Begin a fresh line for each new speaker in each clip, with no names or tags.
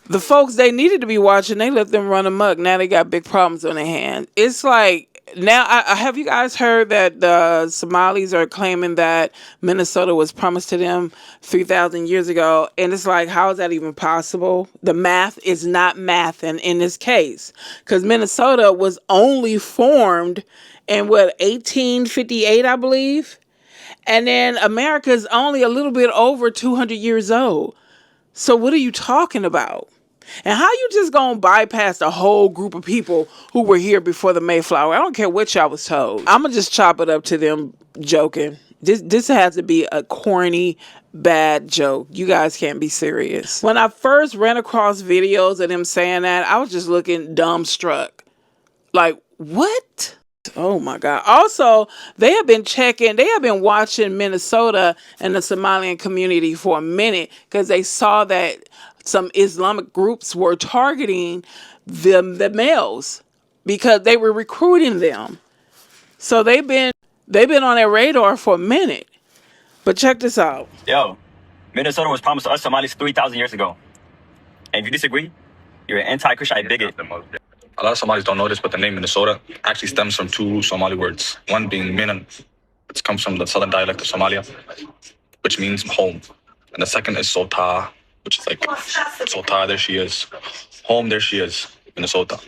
The folks they needed to be watching, they let them run amok. Now they got big problems on their hands. It's like now, have you guys heard that the Somalis are claiming that Minnesota was promised to them 3,000 years ago? And it's like, how is that even possible? The math is not math in this case, because Minnesota was only formed in what, 1858, I believe. And then America is only a little bit over 200 years old. So what are you talking about? And how you just gonna bypass a whole group of people who were here before the Mayflower? I don't care what y'all was told. I'ma just chop it up to them joking. This has to be a corny, bad joke. You guys can't be serious. When I first ran across videos of them saying that, I was just looking dumbstruck. Like, what? Oh my God. Also, they have been watching Minnesota and the Somalian community for a minute because they saw that some Islamic groups were targeting the males because they were recruiting them. So they've been on their radar for a minute. But check this out.
Yo, Minnesota was promised to us Somalis 3,000 years ago. And if you disagree, you're an anti-Christian bigot.
A lot of Somalis don't know this, but the name Minnesota actually stems from two Somali words. One being Minan, which comes from the southern dialect of Somalia, which means home. And the second is Sota, which is like, Sota, there she is. Home, there she is, Minnesota.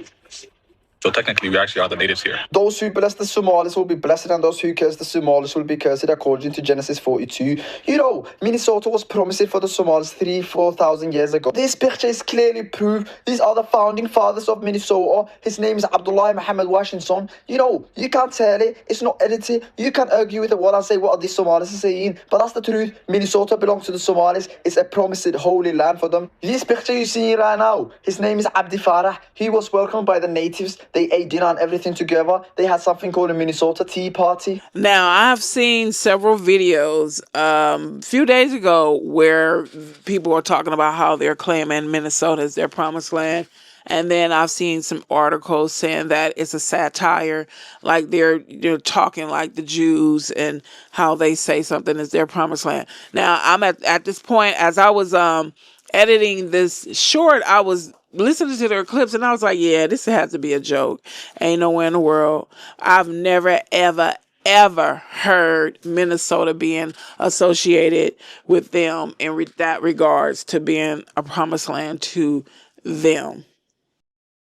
So technically, we actually are the natives here.
Those who bless the Somalis will be blessed, and those who curse the Somalis will be cursed, according to Genesis 42. You know, Minnesota was promised for the Somalis 4,000 years ago. This picture is clearly proof. These are the founding fathers of Minnesota. His name is Abdullah Muhammad Washington. You know, you can't tell it. It's not edited. You can argue with it what I say, what the Somalis are saying. But that's the truth. Minnesota belongs to the Somalis. It's a promised holy land for them. This picture you see right now, his name is Abdi Farah. He was welcomed by the natives. They ate dinner and everything together. They had something called a Minnesota Tea Party.
Now, I've seen several videos a few days ago where people are talking about how they're claiming Minnesota is their promised land. And then I've seen some articles saying that it's a satire, like they're talking like the Jews and how they say something is their promised land. Now, I'm at this point, as I was editing this short, I was listening to their clips and I was like, yeah, this has to be a joke. Ain't nowhere in the world. I've never, ever heard Minnesota being associated with them in that regards to being a promised land to them.